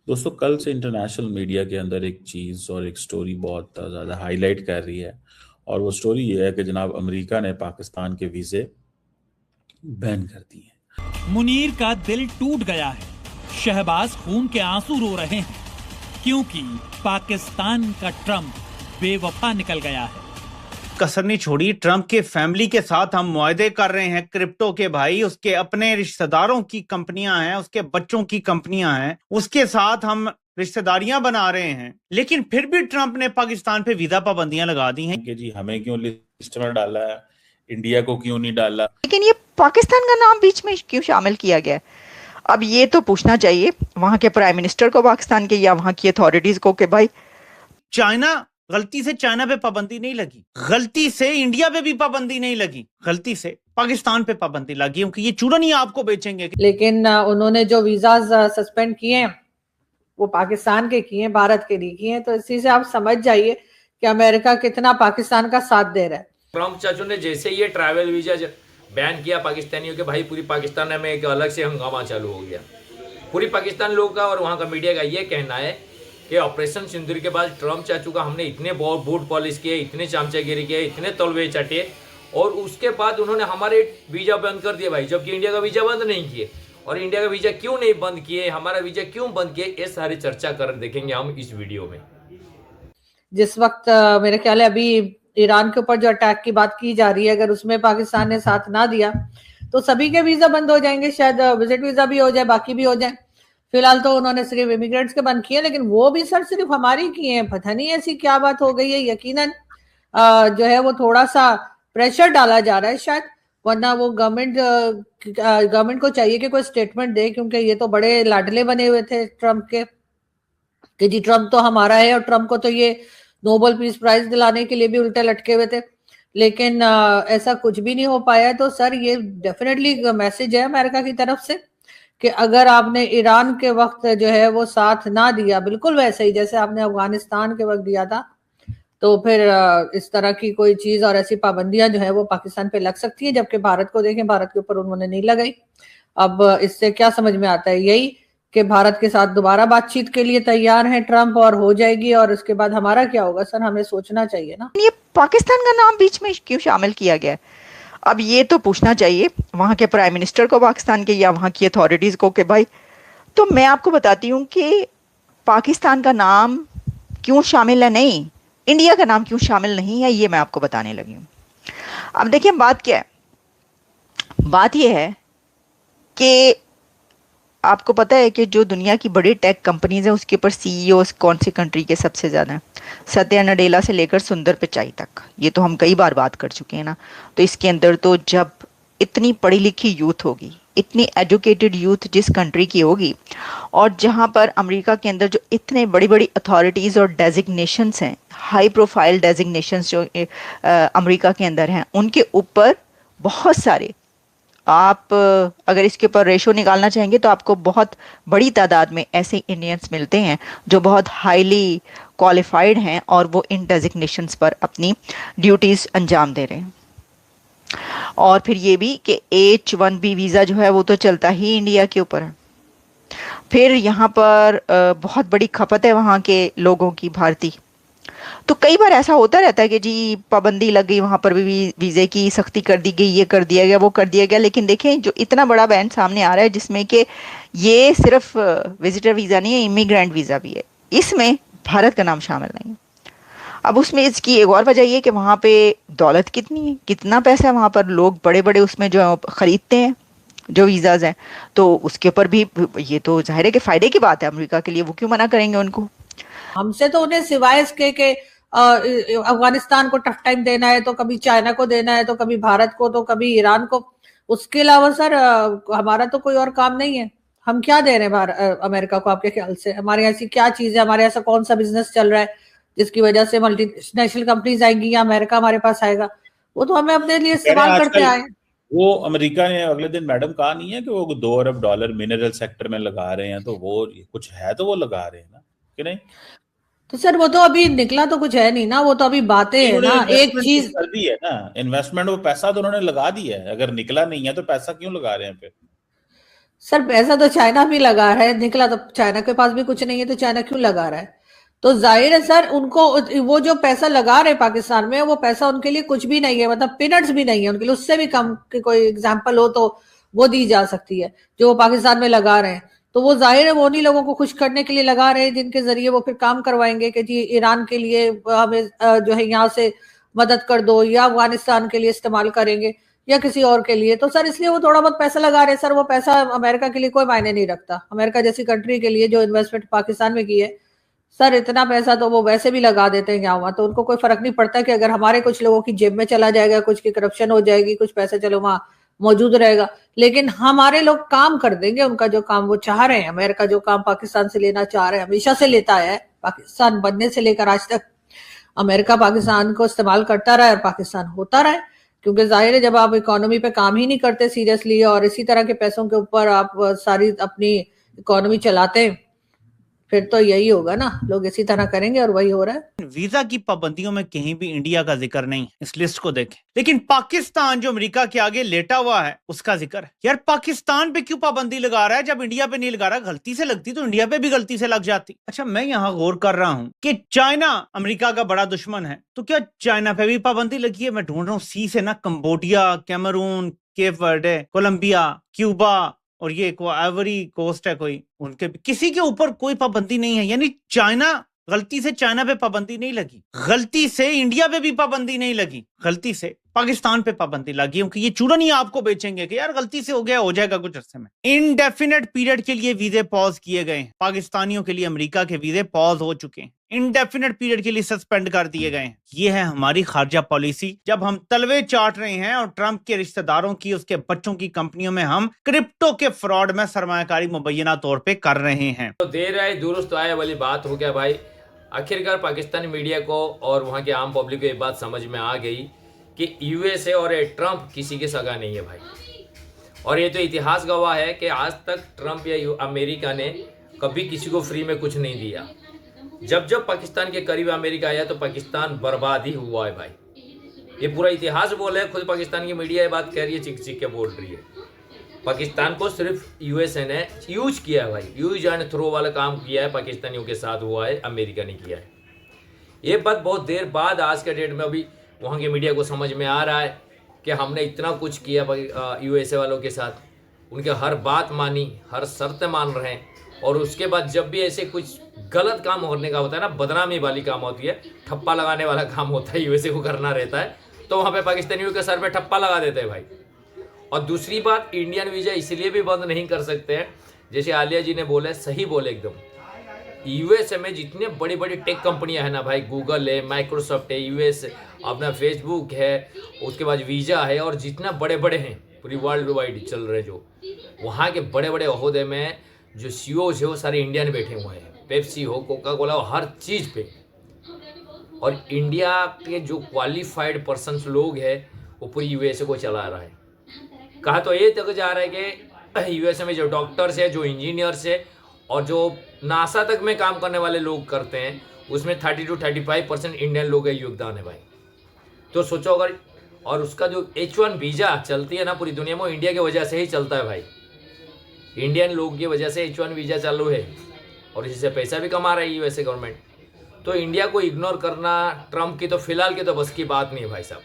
दोस्तों, कल से इंटरनेशनल मीडिया के अंदर एक चीज़ और एक स्टोरी बहुत ज़्यादा हाईलाइट कर रही है। और वो स्टोरी ये है कि जनाब अमेरिका ने पाकिस्तान के वीज़े बैन कर दिए हैं। मुनीर का दिल टूट गया है। शहबाज खून के आंसू रो रहे हैं क्योंकि पाकिस्तान का ट्रम्प बेवफा निकल गया है। कसर नहीं छोड़ी। ट्रंप के फैमिली के साथ हम मुआहदे कर रहे हैं क्रिप्टो के भाई। उसके अपने रिश्तेदारों की कंपनियां हैं, उसके बच्चों की कंपनियां हैं, उसके साथ हम रिश्तेदारियां बना रहे हैं। लेकिन फिर भी ट्रंप ने पाकिस्तान पे वीजा पाबंदियां लगा दी हैं कि जी हमें क्यों लिस्ट में डाला है, इंडिया को क्यों नहीं डाला। लेकिन ये पाकिस्तान का नाम बीच में क्यों शामिल किया गया? अब ये तो पूछना चाहिए वहां के प्राइम मिनिस्टर को पाकिस्तान के, या वहां की अथॉरिटीज को, कि भाई चाइना, गलती से चाइना पे पाबंदी नहीं लगी, गलती से इंडिया पे भी पाबंदी नहीं लगी, गलती से पाकिस्तान पे पाबंदी लगी क्योंकि ये चूरन ही आपको बेचेंगे। लेकिन उन्होंने जो वीजा सस्पेंड किए हैं वो पाकिस्तान के किए हैं, भारत के नहीं किए हैं। तो इसी से आप समझ जाइए कि अमेरिका कितना पाकिस्तान का साथ दे रहा है। ट्रम्प चाचू ने जैसे ये ट्रैवल वीजा बैन किया पाकिस्तानियों के, भाई पूरी पाकिस्तान में एक अलग से हंगामा चालू हो गया। पूरी पाकिस्तान लोगों का और वहाँ का मीडिया का ये कहना है कि ऑपरेशन सिंदूर के बाद ट्रम्प चाचू का हमने इतने बूट पॉलिश किए, इतने चामचागिरी किए, इतने तलवे चटे, और उसके बाद उन्होंने हमारे वीजा बंद कर दिए भाई, जबकि इंडिया का वीजा बंद नहीं किए। और इंडिया का वीजा क्यों नहीं बंद किए, हमारा वीजा क्यों बंद किए, ये सारी चर्चा कर देखेंगे हम इस वीडियो में। जिस वक्त मेरे ख्याल है अभी ईरान के ऊपर जो अटैक की बात की जा रही है, अगर उसमें पाकिस्तान ने साथ ना दिया तो सभी के वीजा बंद हो जाएंगे, शायद विजिट वीजा भी हो जाए, बाकी भी हो जाए। फिलहाल तो उन्होंने सिर्फ इमिग्रेंट्स के बंद किए, लेकिन वो भी सर सिर्फ हमारी किए हैं। पता नहीं ऐसी क्या बात हो गई है। यकीनन जो है वो थोड़ा सा प्रेशर डाला जा रहा है शायद, वरना वो गवर्नमेंट को चाहिए कि कोई स्टेटमेंट दे, क्योंकि ये तो बड़े लाडले बने हुए थे ट्रम्प के कि जी ट्रम्प तो हमारा है, और ट्रम्प को तो ये नोबेल पीस प्राइज दिलाने के लिए भी उल्टे लटके हुए थे। लेकिन ऐसा कुछ भी नहीं हो पाया। तो सर ये डेफिनेटली मैसेज है अमेरिका की तरफ से कि अगर आपने ईरान के वक्त जो है वो साथ ना दिया, बिल्कुल वैसे ही जैसे आपने अफगानिस्तान के वक्त दिया था, तो फिर इस तरह की कोई चीज और ऐसी पाबंदियां जो है वो पाकिस्तान पे लग सकती है। जबकि भारत को देखें, भारत के ऊपर उन्होंने नहीं लगाई। अब इससे क्या समझ में आता है? यही कि भारत के साथ दोबारा बातचीत के लिए तैयार हैं ट्रम्प, और हो जाएगी, और उसके बाद हमारा क्या होगा? सर हमें सोचना चाहिए ना। ये पाकिस्तान का नाम बीच में क्यों शामिल किया गया? अब ये तो पूछना चाहिए वहां के प्राइम मिनिस्टर को पाकिस्तान के, या वहां की अथॉरिटीज को, कि भाई तो मैं आपको बताती हूँ कि पाकिस्तान का नाम क्यों शामिल है, नहीं इंडिया का नाम क्यों शामिल नहीं है, ये मैं आपको बताने लगी हूँ। अब देखिए बात क्या है। बात यह है कि आपको पता है कि जो दुनिया की बड़ी टेक कंपनीज हैं उसके ऊपर सीईओ कौन सी कंट्री के सबसे ज़्यादा हैं? सत्या नडेला से लेकर सुंदर पिचाई तक। ये तो हम कई बार बात कर चुके हैं ना। तो इसके अंदर तो जब इतनी पढ़ी लिखी यूथ होगी, इतनी एजुकेटेड यूथ जिस कंट्री की होगी, और जहाँ पर अमेरिका के अंदर जो इतने बड़ी बड़ी अथॉरिटीज़ और डेजिग्नेशंस हैं, हाई प्रोफाइल डेजिग्नेशंस जो अमेरिका के अंदर हैं, उनके ऊपर बहुत सारे, आप अगर इसके ऊपर रेशो निकालना चाहेंगे तो आपको बहुत बड़ी तादाद में ऐसे इंडियंस मिलते हैं जो बहुत हाईली क्वालिफाइड हैं और वो इन डेजिग्नेशंस पर अपनी ड्यूटीज़ अंजाम दे रहे हैं। और फिर ये भी कि H1B वीज़ा जो है वो तो चलता ही इंडिया के ऊपर है। फिर यहाँ पर बहुत बड़ी खपत है वहाँ के लोगों की, भारतीय। तो कई बार ऐसा होता रहता है कि जी पाबंदी लग गई, वहाँ पर भी वीज़े की सख्ती कर दी गई, ये कर दिया गया, वो कर दिया गया। लेकिन देखें जो इतना बड़ा बैन सामने आ रहा है, जिसमें कि ये सिर्फ विजिटर वीज़ा नहीं है, इमिग्रेंट वीज़ा भी है, इसमें भारत का नाम शामिल नहीं है। अब उसमें इसकी एक और वजह ये कि वहाँ पे दौलत कितनी है, कितना पैसा है वहाँ पर, लोग बड़े बड़े उसमें जो ख़रीदते हैं जो वीज़ाज़ हैं, तो उसके ऊपर भी ये तो जाहिर है कि फ़ायदे की बात है अमेरिका के लिए। वो क्यों मना करेंगे उनको? हमसे तो उन्हें सिवाय इसके के अफगानिस्तान को टफ टाइम देना है, तो कभी चाइना को देना है, तो कभी भारत को, तो कभी ईरान को। उसके अलावा सर हमारा तो कोई और काम नहीं है। हम क्या दे रहे हैं अमेरिका को? आपके ख्याल से हमारे ऐसी क्या चीज है, हमारे ऐसा कौन सा बिजनेस चल रहा है जिसकी वजह से मल्टीनेशनल कंपनीज आएंगी या अमेरिका हमारे पास आएगा? वो तो हमें अपने लिए इस्तेमाल करते आए। वो अमेरिका ने अगले दिन मैडम कहा नहीं है कि वो $2 अरब मिनरल सेक्टर में लगा रहे हैं, तो वो कुछ है तो वो लगा रहे हैं ना, कि नहीं? तो सर वो तो अभी निकला तो कुछ है नहीं ना, वो तो अभी बातें है ना। एक चीज कर दी है ना, इन्वेस्टमेंट, वो पैसा तो उन्होंने लगा दिया है। अगर निकला नहीं है तो पैसा क्यों लगा रहे हैं फिर? सर पैसा तो चाइना भी लगा है, निकला तो चाइना के पास भी कुछ नहीं है, तो चाइना क्यों लगा रहा है? तो जाहिर है सर, उनको वो जो पैसा लगा रहे पाकिस्तान में, वो पैसा उनके लिए कुछ भी नहीं है, मतलब पीनट्स भी नहीं है उनके लिए। उससे भी कम की कोई एग्जांपल हो तो वो दी जा सकती है, जो वो पाकिस्तान में लगा रहे हैं। तो वो जाहिर है वो उन्हीं लोगों को खुश करने के लिए लगा रहे हैं, जिनके जरिए वो फिर काम करवाएंगे कि जी ईरान के लिए हमें जो है यहाँ से मदद कर दो, या अफगानिस्तान के लिए इस्तेमाल करेंगे, या किसी और के लिए। तो सर इसलिए वो थोड़ा बहुत पैसा लगा रहे हैं। सर वो पैसा अमेरिका के लिए कोई मायने नहीं रखता। अमेरिका जैसी कंट्री के लिए जो इन्वेस्टमेंट पाकिस्तान में की है, सर इतना पैसा तो वो वैसे भी लगा देते हैं यहाँ वहां, तो उनको कोई फर्क नहीं पड़ता कि अगर हमारे कुछ लोगों की जेब में चला जाएगा, कुछ की करप्शन हो जाएगी, कुछ पैसा चलो वहां मौजूद रहेगा, लेकिन हमारे लोग काम कर देंगे उनका जो काम वो चाह रहे हैं। अमेरिका जो काम पाकिस्तान से लेना चाह रहे हैं, हमेशा से लेता है, पाकिस्तान बनने से लेकर आज तक अमेरिका पाकिस्तान को इस्तेमाल करता रहा है और पाकिस्तान होता रहा है। क्योंकि जाहिर है जब आप इकोनॉमी पे काम ही नहीं करते सीरियसली, और इसी तरह के पैसों के ऊपर आप सारी अपनी इकोनॉमी चलाते हैं, फिर तो यही होगा ना, लोग इसी तरह करेंगे, और वही हो रहा है। वीजा की पाबंदियों में कहीं भी इंडिया का जिक्र नहीं है, इस लिस्ट को देखें। लेकिन पाकिस्तान जो अमेरिका के आगे लेटा हुआ है उसका जिक्र है। यार पाकिस्तान पे क्यों पाबंदी लगा रहा है जब इंडिया पे नहीं लगा रहा? गलती से लगती तो इंडिया पे भी गलती से लग जाती। अच्छा, मैं यहाँ गौर कर रहा हूँ कि चाइना अमेरिका का बड़ा दुश्मन है, तो क्या चाइना पे भी पाबंदी लगी है? मैं ढूंढ रहा हूँ सी से ना, Cambodia, Cameroon, Cape Verde, Colombia, Cuba और ये आइवरी कोस्ट है कोई, उनके किसी के ऊपर कोई पाबंदी नहीं है। यानी चाइना, गलती से चाइना पे पाबंदी नहीं लगी, गलती से इंडिया पे भी पाबंदी नहीं लगी, गलती से पाकिस्तान पे पाबंदी लगी, क्योंकि ये चूरन ही आपको बेचेंगे कि यार गलती से हो गया, हो जाएगा कुछ अरसे में। इनडेफिनेट पीरियड के लिए वीजे पॉज किए गए हैं पाकिस्तानियों के लिए। अमेरिका के वीजे पॉज हो चुके हैं, इनडेफिनेट पीरियड के लिए सस्पेंड कर दिए गए हैं। ये है हमारी खारजा पॉलिसी। जब हम तलवे चाट रहे हैं और ट्रंप के रिश्तेदारों की, उसके बच्चों की कंपनियों में हम क्रिप्टो के फ्रॉड में सरमायाकारी मुबैना तौर पे कर रहे हैं। तो देर आए दुरुस्त आए वाली बात हो गया भाई। आखिरकार पाकिस्तानी मीडिया को और वहाँ के आम पब्लिक को ये बात समझ में आ गई कि यूएसए और ट्रंप किसी के सगा नहीं है भाई। और ये तो इतिहास गवाह है कि आज तक ट्रंप या अमेरिका ने कभी किसी को फ्री में कुछ नहीं दिया। जब जब पाकिस्तान के करीब अमेरिका आया तो पाकिस्तान बर्बाद ही हुआ है भाई। ये पूरा इतिहास बोल है, खुद पाकिस्तान की मीडिया ये बात कह रही है, चिक चिक के बोल रही है। पाकिस्तान को सिर्फ यूएसए ने यूज किया है भाई, यूज एंड थ्रो वाला काम किया है, पाकिस्तानियों के साथ हुआ है, अमेरिका ने किया है। ये बात बहुत देर बाद आज के डेट में अभी वहाँ के मीडिया को समझ में आ रहा है कि हमने इतना कुछ किया यूएसए वालों के साथ, उनके हर बात मानी, हर शर्त मान रहे हैं। और उसके बाद जब भी ऐसे कुछ गलत काम करने का होता है ना, बदनामी वाली काम होती है, ठप्पा लगाने वाला काम होता है, यूएसए को करना रहता है, तो वहाँ पे पाकिस्तानियों के सर पे ठप्पा लगा देते हैं भाई। और दूसरी बात, इंडियन वीज़ा इसलिए भी बंद नहीं कर सकते हैं, जैसे आलिया जी ने बोले, सही बोले एकदम। यूएसए में जितने बड़ी बड़ी टेक कंपनियां हैं ना भाई, गूगल है, माइक्रोसॉफ्ट है, यूएस अपना फेसबुक है, उसके बाद वीज़ा है, और जितना बड़े बड़े हैं पूरी वर्ल्ड वाइड चल रहे, जो वहाँ के बड़े बड़े ओहदे में जो सीईओज है वो सारे इंडियन बैठे हुए हैं। पेप्सी हो, कोका कोला हो, हर चीज़ पे। और इंडिया के जो क्वालिफाइड पर्सन्स लोग हैं वो पूरी यूएसए को चला रहा है। कहा तो ये तक जा रहा है कि यूएसए में जो डॉक्टर्स है, जो इंजीनियर्स है, और जो नासा तक में काम करने वाले लोग करते हैं, उसमें 30 to 35% इंडियन लोग का योगदान है भाई। तो सोचो अगर, और उसका जो H1 वीज़ा चलती है ना पूरी दुनिया में, वो इंडिया की वजह से ही चलता है भाई। इंडियन लोग की वजह से H1 वीज़ा चालू है, और इसी से पैसा भी कमा रही है यूएसए गवर्नमेंट। तो इंडिया को इग्नोर करना ट्रंप की तो फिलहाल की तो बस की बात नहीं है भाई साहब।